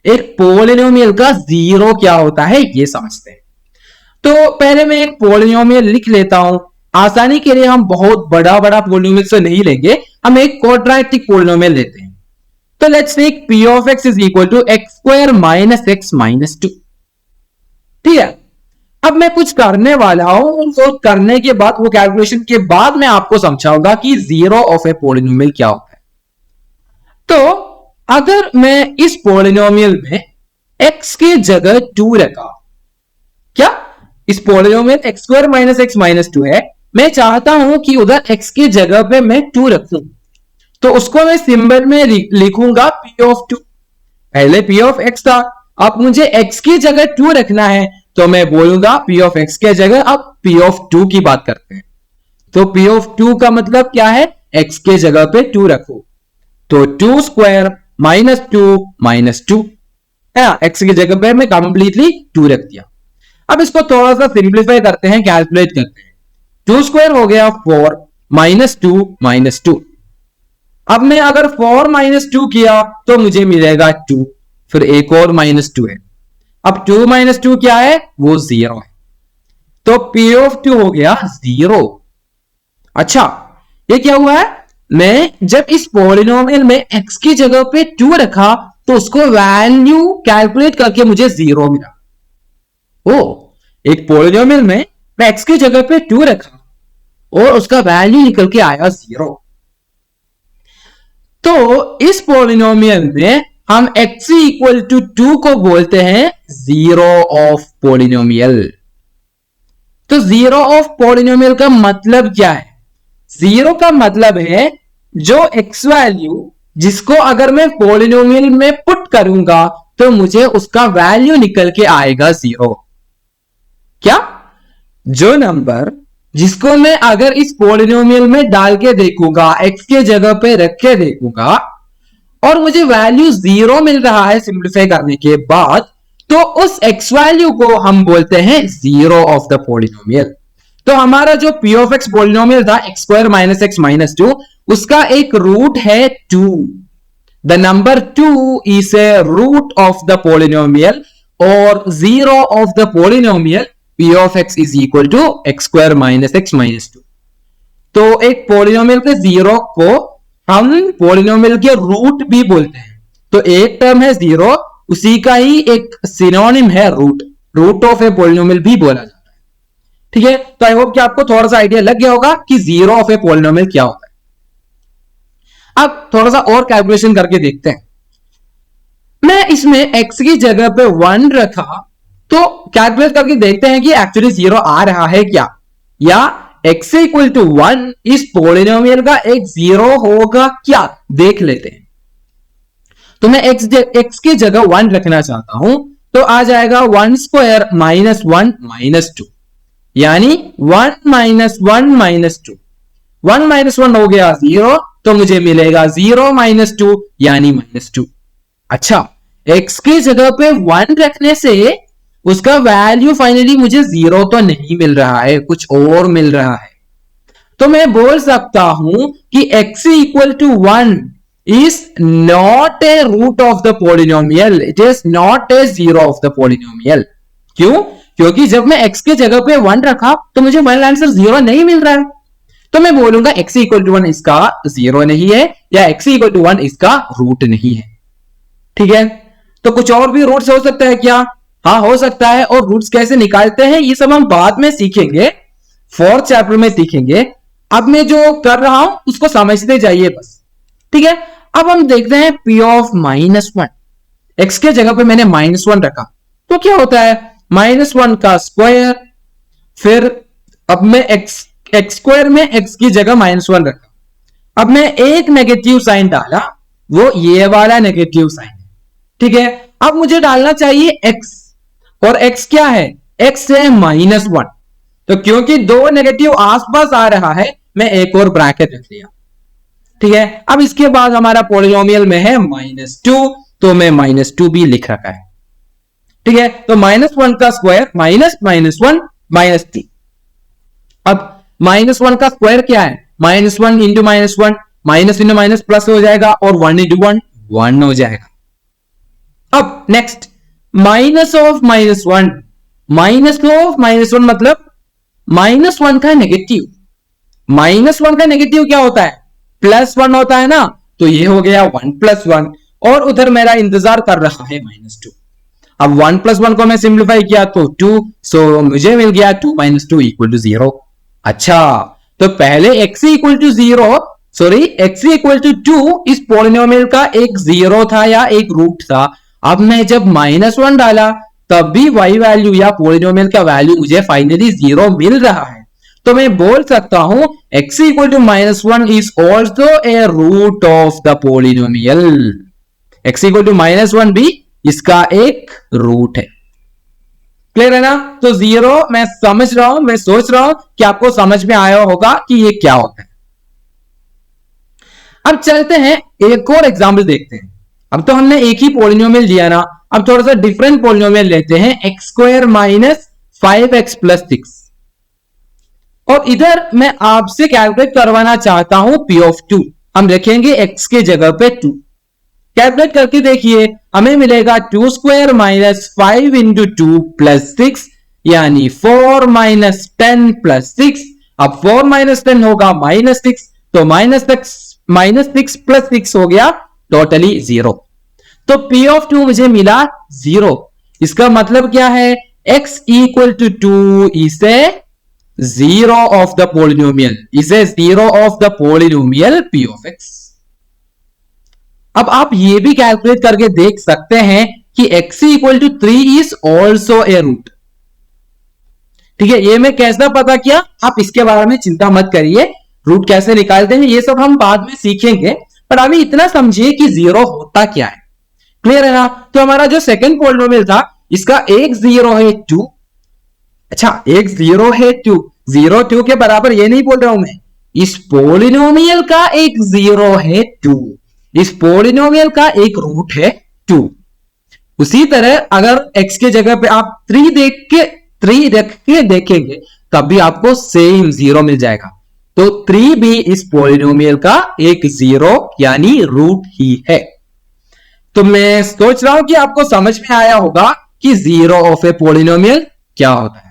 एक पॉलिनोमियल का जीरो क्या होता है ये समझते हैं। तो पहले मैं एक पॉलिनोमियल लिख लेता हूं। आसानी के लिए हम बहुत बड़ा बड़ा पॉलिनोमियल से नहीं लेंगे, हम एक क्वाड्रेटिक पॉलिनोमियल लेते हैं। तो let's take p of x is equal to x square minus x minus 2। ठीक है, अब मैं कुछ करने वाला हूं, वो करने के बाद, वो कैलकुलेशन के बाद मैं आपको समझाऊंगा कि जीरो ऑफ ए पॉलिनोमियल क्या होता है। तो अगर मैं इस पॉलिनोमियल में x की जगह 2 रखा, क्या इस polynomial x square minus x minus 2 है, मैं चाहता हूं कि उधर x की जगह पे मैं 2 रखूं, तो उसको मैं सिंबल में लिखूंगा p ऑफ 2। पहले p ऑफ x था, अब मुझे x की जगह 2 रखना है, तो मैं बोलूंगा p ऑफ x के जगह अब p ऑफ 2 की बात करते हैं। तो p ऑफ 2 का मतलब क्या है, x के जगह पे 2 रखो, तो 2 स्क्वायर माइनस 2 माइनस 2, x की जगह पे मैं कंप्लीटली 2 रख दिया। अब इसको थोड़ा सा सिंप्लीफाई करते हैं, कैलकुलेट करते हैं। 2 स्क्वायर हो गया 4 माइनस 2 माइनस 2। अब मैं अगर 4 माइनस 2 किया तो मुझे मिलेगा 2, फिर एक और माइनस 2 है। अब 2 माइनस 2 क्या है, वो 0 है, तो p ऑफ 2 हो गया 0। अच्छा, ये क्या हुआ है, मैं जब इस पॉलिनोमियल में x की जगह पे 2 रखा तो उसको वैल्यू कैलकुलेट करके मुझे 0 मिला। ओ, एक पॉलिनोमियल में मैं x की जगह पे 2 रखा और उसका वैल्यू निकल के आया 0। तो इस पॉलिनोमियल में हम x इक्वल टू 2 को बोलते हैं जीरो ऑफ पॉलिनोमियल। तो जीरो ऑफ पॉलिनोमियल का मतलब क्या है, जीरो का मतलब है जो x वैल्यू जिसको अगर मैं पॉलिनोमियल में पुट करूंगा तो मुझे उसका वैल्यू निकल के आएगा 0। क्या, जो नंबर जिसको मैं अगर इस पॉलिनोमियल में डाल के देखूंगा, x के जगह पे रख के देखूंगा और मुझे वैल्यू 0 मिल रहा है सिंप्लीफाई करने के बाद, तो उस x वैल्यू को हम बोलते हैं जीरो ऑफ द पॉलिनोमियल। तो हमारा जो p ऑफ x पॉलिनोमियल था x square minus x minus 2, उसका एक रूट है 2। The number 2 is a root of the polynomial और zero of the polynomial p of x is equal to x square minus x minus 2। तो एक polynomial के zero को हम polynomial के रूट भी बोलते हैं। तो एक टर्म है जीरो, उसी का ही एक सिनोनिम है root, root of a polynomial भी बोला जाता है। ठीक है, तो आई होप कि आपको थोड़ा सा आइडिया लग गया होगा कि जीरो ऑफ ए पॉलिनोमियल क्या होता है। अब थोड़ा सा और कैलकुलेशन करके देखते हैं। मैं इसमें x की जगह पे 1 रखा, तो कैलकुलेट करके देखते हैं कि एक्चुअली 0 आ रहा है क्या, या x इक्वल टू 1 इस पॉलिनोमियल का एक 0 होगा क्या, देख लेते हैं। तो मैं x की जगह 1 रखना चाहता हूं, तो आ जाएगा 1 स्क्वायर माइनस 1 माइनस 2, यानी 1 माइनस 1 माइनस 2। 1 माइनस 1 हो गया 0, तो मुझे मिलेगा 0 माइनस 2 यानी माइनस 2। अच्छा, x की जगह पे 1 रखने से उसका वैल्यू फाइनली मुझे 0 तो नहीं मिल रहा है, कुछ और मिल रहा है। तो मैं बोल सकता हूं कि x equal to 1 is not a root of the polynomial, it is not a zero of the polynomial। क्यों, क्योंकि जब मैं x के जगह पे 1 रखा तो मुझे फाइनल आंसर 0 नहीं मिल रहा है, तो मैं बोलूंगा x इक्वल टू 1 इसका 0 नहीं है, या x इक्वल टू 1 इसका रूट नहीं है। ठीक है, तो कुछ और भी रूट्स हो सकता है क्या, हाँ हो सकता है, और रूट्स कैसे निकालते हैं ये सब हम बाद में सीखेंगे, 4th चैप्टर में सीखेंगे। अब मैं जो कर रहा हूं उसको समझते जाइए बस। ठीक है, अब हम देखते हैं p ऑफ माइनस 1। x के जगह पे मैंने माइनस 1 रखा, तो क्या होता है, माइनस 1 का स्क्वायर, फिर अब मैं x स्क्वायर में x की जगह माइनस 1 रखा, अब मैं एक नेगेटिव साइन डाला, वो ये वाला नेगेटिव साइन है। ठीक है, अब मुझे डालना चाहिए x, और x क्या है, x है माइनस 1, तो क्योंकि दो नेगेटिव आसपास आ रहा है मैं एक और ब्रैकेट रख लिया। ठीक है, अब इसके बाद हमारा पॉलिनोमियल में है माइनस 2, तो मैं माइनस 2 भी लिख रखा है। ठीक है, तो माइनस 1 का स्क्वायर माइनस माइनस 1 माइनस 2। अब माइनस 1 का स्क्वायर क्या है, minus 1 into minus 1, minus into minus plus हो जाएगा, और 1 इंटू 1 1 हो जाएगा। अब next minus of -1, minus of -1 मतलब -1 का नेगेटिव। -1 का नेगेटिव क्या होता है? +1 होता है ना, तो ये हो गया 1 + 1 और उधर मेरा इंतजार कर रहा है -2। अब 1 + 1 को मैं सिंप्लीफाई किया तो 2, सो मुझे मिल गया 2 - 2 = 0। अच्छा, तो पहले x = 0, सॉरी x = 2 इस पॉलिनोमियल का एक जीरो था या एक रूट था। अब मैं जब -1 डाला तब भी y वैल्यू या पॉलिनोमियल का वैल्यू मुझे फाइनली 0 मिल रहा है। तो मैं बोल सकता हूं x = -1 is also a root of the polynomial. x = -1 भी इसका एक रूट है। क्लियर है ना? तो 0 मैं समझ रहा हूं, मैं सोच रहा हूं कि आपको समझ में आया होगा कि ये क्या होता है। अब चलते हैं एक और एग्जाम्पल देखते हैं। अब तो हमने एक ही पॉलिनोमियल लिया ना, अब थोड़ा सा डिफरेंट पॉलिनोमियल लेते हैं, x² - 5x + 6। और इधर मैं आपसे कैलकुलेट करवाना चाहता हूं p(2). हम रखेंगे x के जगह पे 2। कैलकुलेट करके देखिए, हमें मिलेगा 2² - 5 × 2 + 6 यानी 4 - 10 + 6। अब 4 - 10 होगा -6, तो -6 + 6 हो गया टोटली 0। तो p(2) मुझे मिला 0। इसका मतलब क्या है? x = 2 इसे 0 ऑफ द पॉलिनोमियल, इसे 0 ऑफ द पॉलिनोमियल p(x). अब आप ये भी कैलकुलेट करके देख सकते हैं कि x = 3 is also a root. ठीक है, ये मैं कैसे पता किया, आप इसके बारे में चिंता मत करिए, रूट कैसे निकालते हैं ये सब हम बाद में सीखेंगे, पर अभी इतना समझिए कि 0 होता क्या है। क्लियर है ना? तो हमारा जो सेकंड पॉलिनोमियल था, इसका एक 0 है 2। अच्छा, एक 0 है 2, 0 2 के बराबर ये नहीं बोल रहा हूं मैं, इस पॉलिनोमियल का एक 0 है 2, इस पॉलिनोमियल का एक रूट है 2। उसी तरह अगर x के जगह पे आप 3 रख के देखेंगे तब भी आपको सेम 0 मिल जाएगा। तो 3 भी इस पॉलिनोमियल का एक 0 यानी रूट ही है। तो मैं सोच रहा हूं कि आपको समझ में आया होगा कि 0 ऑफ ए पॉलिनोमियल क्या होता है।